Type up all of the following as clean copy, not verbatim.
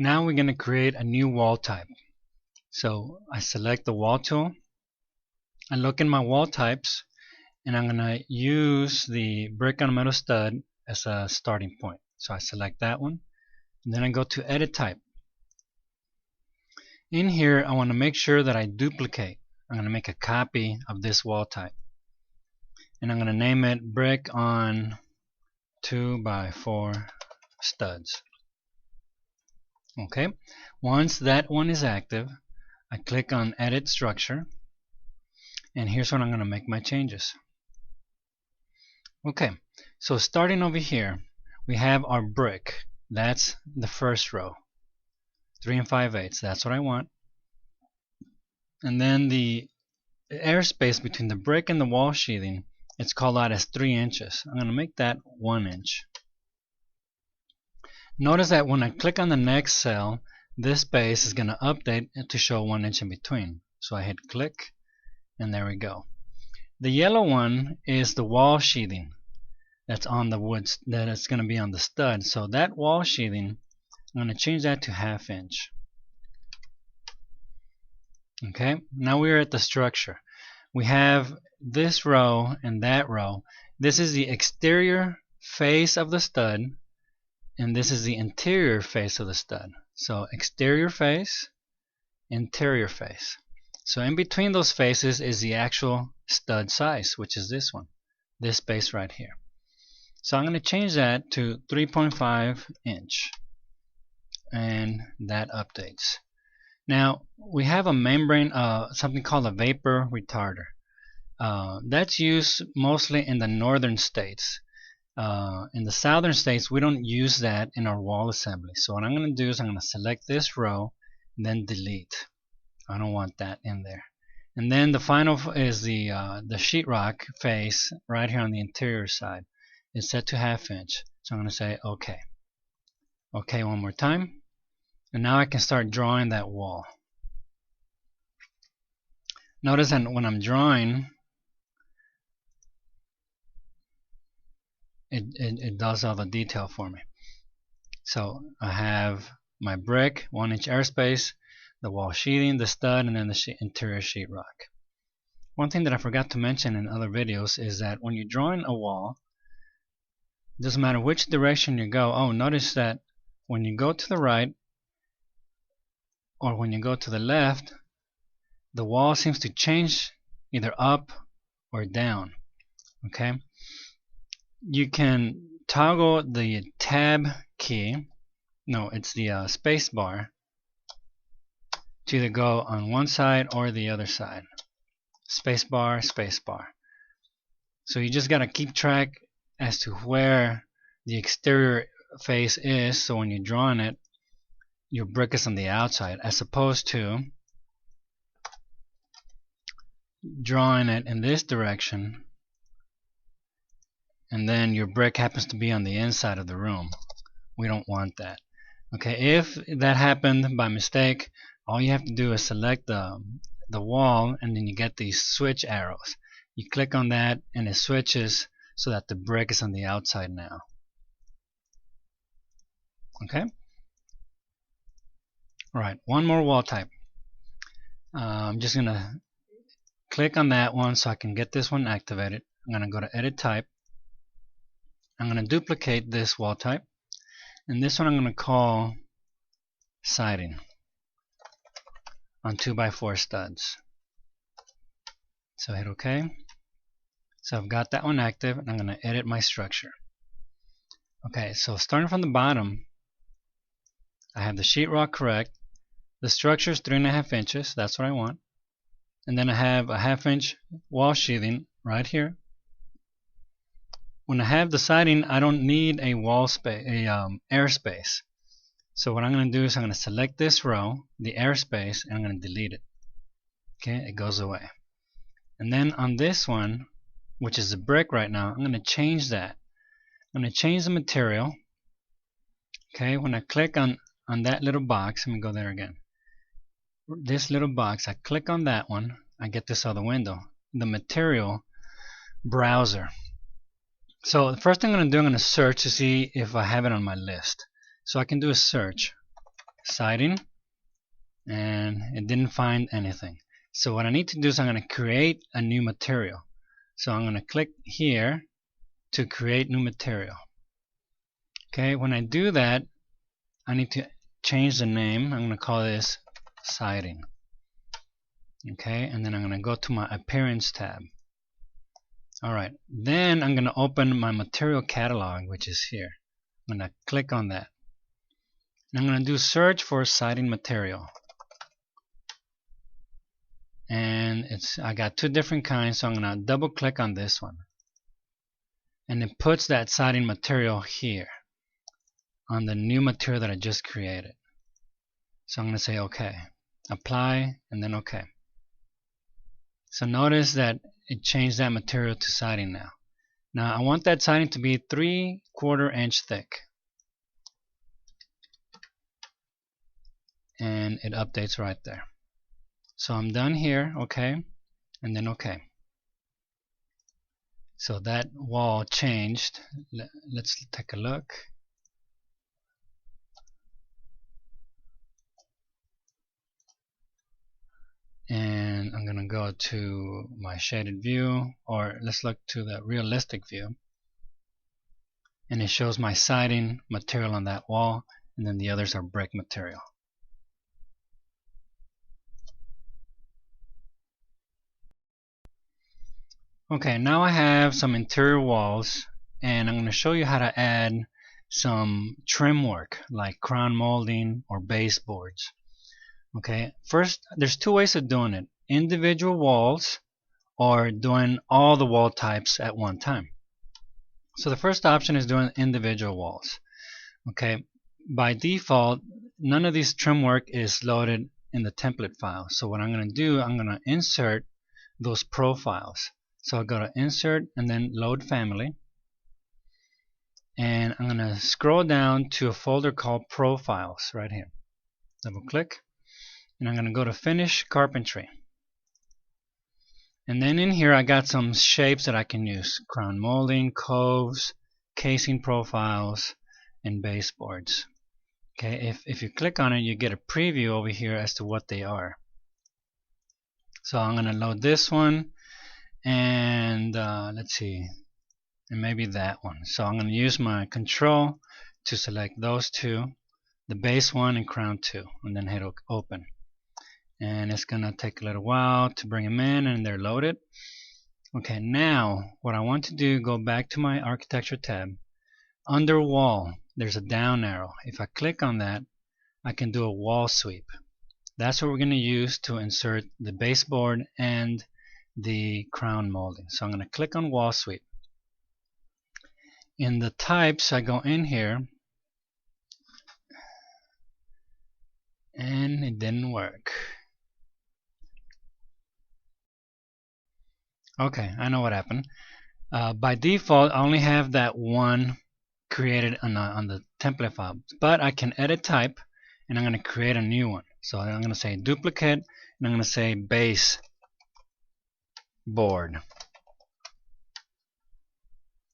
Now we're going to create a new wall type. So I select the wall tool. I look in my wall types, and I'm going to use the brick on metal stud as a starting point. So I select that one, and then I go to edit type. In here I want to make sure that I duplicate. I'm going to make a copy of this wall type, and I'm going to name it brick on 2x4 studs. Okay, once that one is active, I click on edit structure, and here's when I'm going to make my changes. Okay, so starting over here, we have our brick. That's the first row, 3 5/8. That's what I want. And then the airspace between the brick and the wall sheathing, it's called out as 3 inches. I'm going to make that 1 inch. Notice that when I click on the next cell, this space is going to update to show 1 inch in between. So I hit click, and there we go. The yellow one is the wall sheathing that's on the wood, that it's going to be on the stud. So that wall sheathing, I'm going to change that to 1/2 inch. Okay, now we're at the structure. We have this row and that row. This is the exterior face of the stud, and this is the interior face of the stud. So exterior face, interior face. So in between those faces is the actual stud size, which is this one, this space right here. So I'm going to change that to 3.5 inch, and that updates. Now we have a membrane, something called a vapor retarder. That's used mostly in the northern states. In the southern states, we don't use that in our wall assembly. So what I'm going to do is I'm going to select this row and then delete. I don't want that in there. And then the final is the sheetrock face right here on the interior side. It's set to 1/2 inch. So I'm going to say OK. OK one more time. And now I can start drawing that wall. Notice that when I'm drawing, it does all the detail for me. So I have my brick, 1 inch airspace, the wall sheathing, the stud, and then the interior sheetrock. One thing that I forgot to mention in other videos is that when you're drawing a wall, it doesn't matter which direction you go. Oh, notice that when you go to the right or when you go to the left, the wall seems to change either up or down. Okay, you can toggle the tab key, no, it's the space bar, to either go on one side or the other side. Space bar, space bar. So you just gotta keep track as to where the exterior face is, so when you're drawing it, your brick is on the outside, as opposed to drawing it in this direction and then your brick happens to be on the inside of the room. We don't want that. Okay, if that happened by mistake, all you have to do is select the wall, and then you get these switch arrows. You click on that and it switches so that the brick is on the outside now. Okay? Alright, one more wall type. I'm just going to click on that one so I can get this one activated. I'm going to go to edit type. I'm going to duplicate this wall type, and this one I'm going to call siding on 2x4 studs. So hit OK. So I've got that one active, and I'm going to edit my structure. Okay, so starting from the bottom, I have the sheetrock correct. The structure is 3.5 inches. That's what I want. And then I have a 1/2 inch wall sheathing right here. When I have the siding, I don't need a wall space, airspace. So what I'm going to do is I'm going to select this row, the airspace, and I'm going to delete it. Okay, it goes away. And then on this one, which is the brick right now, I'm going to change that. I'm going to change the material. Okay, when I click on that little box, let me go there again. This little box, I click on that one, I get this other window, the material browser. So the first thing I'm going to do, I'm going to search to see if I have it on my list. So I can do a search, siding, and it didn't find anything. So what I need to do is I'm going to create a new material. So I'm going to click here to create new material. Okay, when I do that, I need to change the name. I'm going to call this siding. Okay, and then I'm going to go to my appearance tab. Alright, then I'm going to open my material catalog, which is here. I'm going to click on that. And I'm going to do search for siding material. And I got two different kinds, so I'm going to double click on this one. And it puts that siding material here on the new material that I just created. So I'm going to say OK. Apply, and then OK. So notice that it changed that material to siding now. Now I want that siding to be 3/4 inch thick. And it updates right there. So I'm done here, OK, and then OK. So that wall changed. Let's take a look. And I'm going to go to my shaded view, or let's look to the realistic view. And it shows my siding material on that wall, and then the others are brick material. Okay, now I have some interior walls, and I'm going to show you how to add some trim work like crown molding or baseboards. Okay, first there's two ways of doing it: individual walls or doing all the wall types at one time. So the first option is doing individual walls. Okay, by default none of these trim work is loaded in the template file. So what I'm going to do, I'm going to insert those profiles. So I'll go to Insert and then Load Family, and I'm going to scroll down to a folder called Profiles right here. Double click, and I'm going to go to Finish Carpentry. And then in here I got some shapes that I can use: crown molding, coves, casing profiles, and baseboards. Okay, if you click on it, you get a preview over here as to what they are. So I'm going to load this one, and let's see, and maybe that one. So I'm going to use my control to select those two, the base one and crown 2, and then hit open. And it's going to take a little while to bring them in, and they're loaded. Okay, now what I want to do, go back to my architecture tab. Under wall there's a down arrow. If I click on that, I can do a wall sweep. That's what we're going to use to insert the baseboard and the crown molding. So I'm going to click on wall sweep. In the types, I go in here, and it didn't work. Okay, I know what happened. By default I only have that one created on the template file, but I can edit type, and I'm going to create a new one. So I'm going to say duplicate, and I'm going to say base board.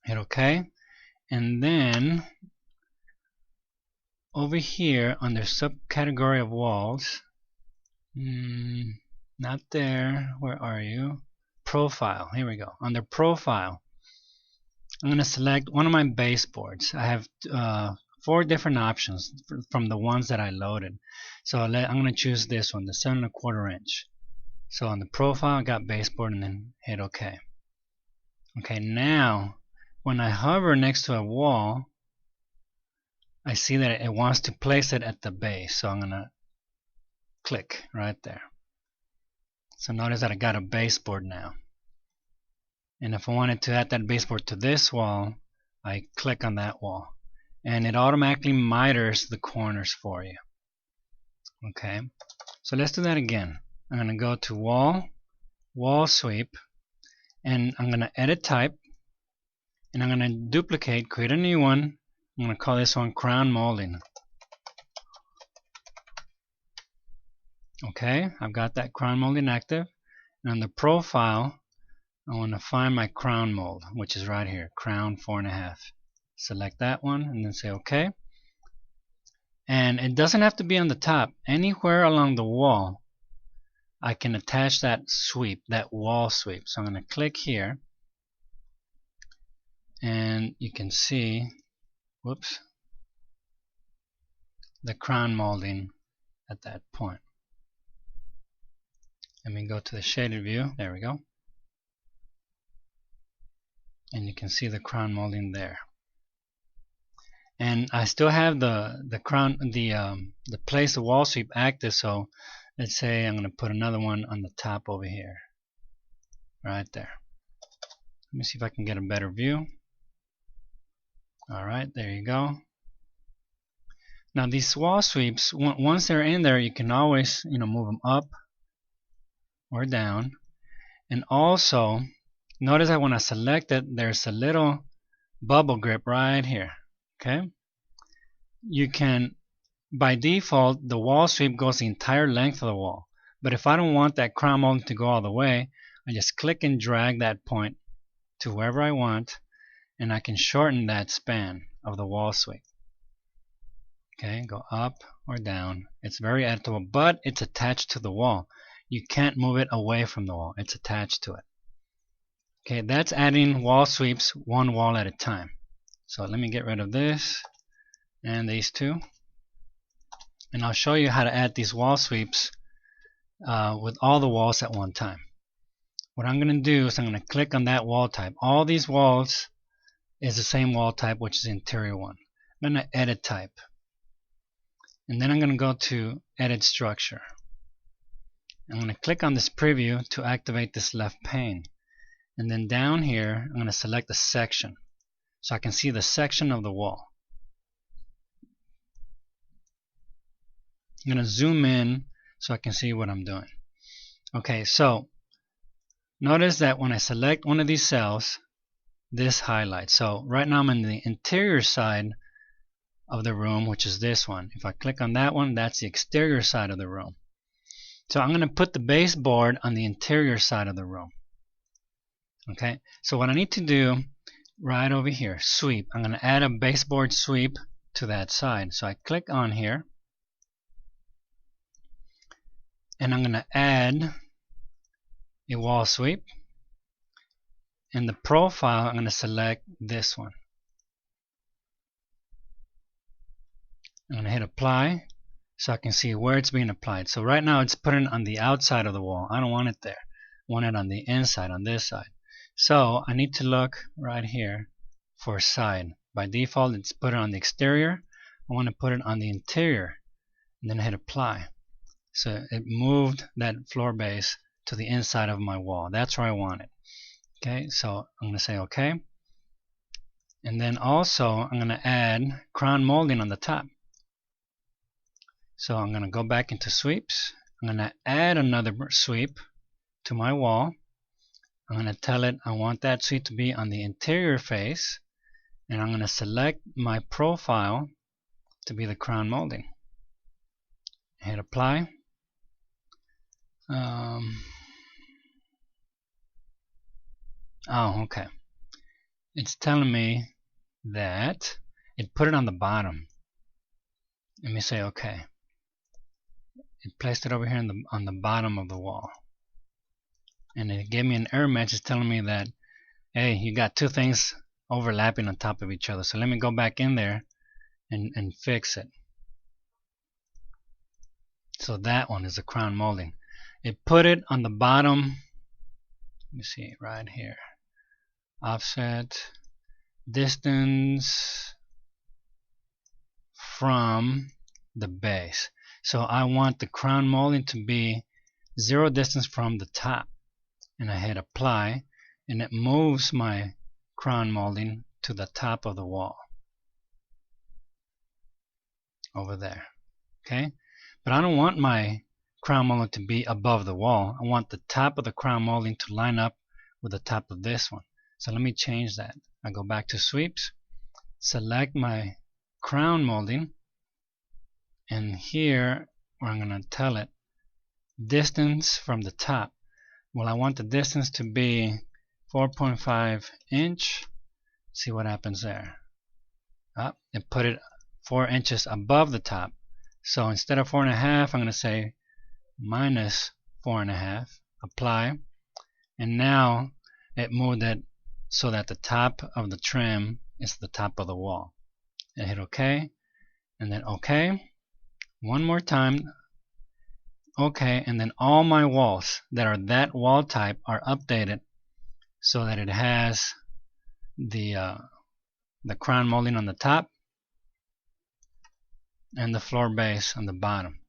Hit OK, and then over here under subcategory of walls, not there, where are you? Profile, here we go. Under profile, I'm going to select one of my baseboards. I have 4 different options from the ones that I loaded. So I'm going to choose this one, the 7¼ inch. So on the profile I got baseboard, and then hit OK. Okay, now when I hover next to a wall, I see that it wants to place it at the base. So I'm going to click right there. So notice that I got a baseboard now. And if I wanted to add that baseboard to this wall, I click on that wall, and it automatically miters the corners for you. Okay, so let's do that again. I'm going to go to wall sweep, and I'm going to edit type, and I'm going to duplicate, create a new one. I'm going to call this one crown molding. Okay, I've got that crown molding active, and on the profile I want to find my crown mold, which is right here, crown 4½. Select that one and then say OK. And it doesn't have to be on the top. Anywhere along the wall, I can attach that sweep, that wall sweep. So I'm going to click here, and you can see, whoops, the crown molding at that point. Let me go to the shaded view. There we go. And you can see the crown molding there. And I still have the crown, the place the wall sweep active. So let's say I'm going to put another one on the top over here, right there. Let me see if I can get a better view. All right, there you go. Now these wall sweeps, once they're in there, you can always, move them up or down. And also, notice that when I select it, there's a little bubble grip right here. Okay, you can, by default, the wall sweep goes the entire length of the wall. But if I don't want that crown molding to go all the way, I just click and drag that point to wherever I want, and I can shorten that span of the wall sweep. Okay, go up or down. It's very editable, but it's attached to the wall. You can't move it away from the wall. It's attached to it. Okay, that's adding wall sweeps one wall at a time. So let me get rid of this and these two, and I'll show you how to add these wall sweeps with all the walls at one time. What I'm going to do is I'm going to click on that wall type. All these walls is the same wall type, which is interior one. I'm going to edit type, and then I'm going to go to edit structure. I'm going to click on this preview to activate this left pane, and then down here I'm going to select the section so I can see the section of the wall. I'm going to zoom in so I can see what I'm doing. Okay, so notice that when I select one of these cells, this highlights. So right now I'm in the interior side of the room, which is this one. If I click on that one, that's the exterior side of the room. So I'm going to put the baseboard on the interior side of the room. Okay, so what I need to do right over here, sweep. I'm going to add a baseboard sweep to that side. So I click on here, and I'm going to add a wall sweep. In the profile, I'm going to select this one. I'm going to hit apply so I can see where it's being applied. So right now it's putting on the outside of the wall. I don't want it there. I want it on the inside, on this side. So I need to look right here for side. By default, it's put it on the exterior. I want to put it on the interior, and then hit apply. So it moved that floor base to the inside of my wall. That's where I want it. Okay, so I'm going to say OK. And then also I'm going to add crown molding on the top. So I'm going to go back into sweeps. I'm going to add another sweep to my wall. I'm going to tell it I want that sweep to be on the interior face, and I'm going to select my profile to be the crown molding. Hit apply. Oh, okay. It's telling me that it put it on the bottom. Let me say OK. It placed it over here on the bottom of the wall. And it gave me an error message telling me that, hey, you got two things overlapping on top of each other. So let me go back in there and fix it. So that one is the crown molding. It put it on the bottom. Let me see, right here. Offset, distance from the base. So I want the crown molding to be 0 distance from the top. And I hit apply, and it moves my crown molding to the top of the wall over there. Okay, but I don't want my crown molding to be above the wall. I want the top of the crown molding to line up with the top of this one. So let me change that. I go back to sweeps, select my crown molding, and here where I'm going to tell it distance from the top. Well, I want the distance to be 4.5 inch. See what happens there. It put it 4 inches above the top. So instead of 4.5, I'm going to say minus 4.5. Apply. And now it moved it so that the top of the trim is the top of the wall. And hit OK. And then OK. One more time. OK. And then all my walls that are that wall type are updated so that it has the crown molding on the top and the floor base on the bottom.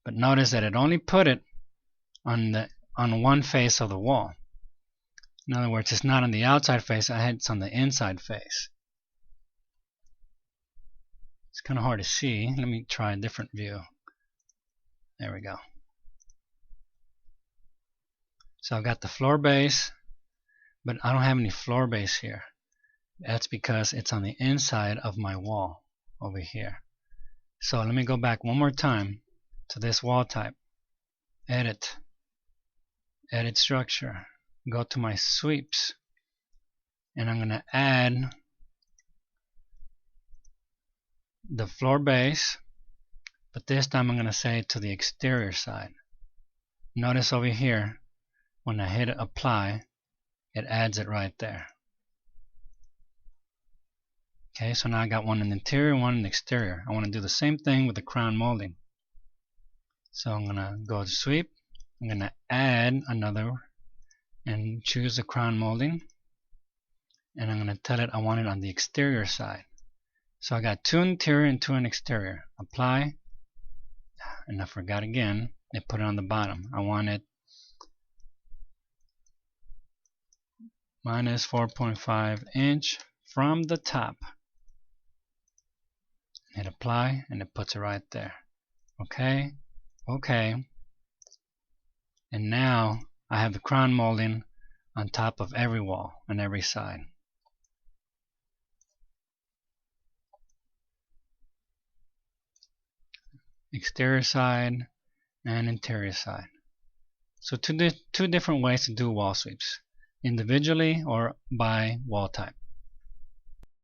But notice that it only put it on one face of the wall. In other words, it's not on the outside face, it's on the inside face. It's kind of hard to see. Let me try a different view. There we go. So I've got the floor base, but I don't have any floor base here. That's because it's on the inside of my wall over here. So let me go back one more time to this wall type. Edit. Edit structure. Go to my sweeps. And I'm going to add the floor base, but this time I'm going to say to the exterior side. Notice over here, when I hit apply, it adds it right there. Okay, so now I got one in the interior, one in the exterior. I want to do the same thing with the crown molding. So I'm going to go to sweep. I'm going to add another and choose the crown molding. And I'm going to tell it I want it on the exterior side. So I got 2 interior and 2 in exterior. Apply. And I forgot again. I put it on the bottom. I want it minus 4.5 inch from the top. Hit apply and it puts it right there. Okay. Okay. And now I have the crown molding on top of every wall on every side. Exterior side and interior side. So two different ways to do wall sweeps, individually or by wall type.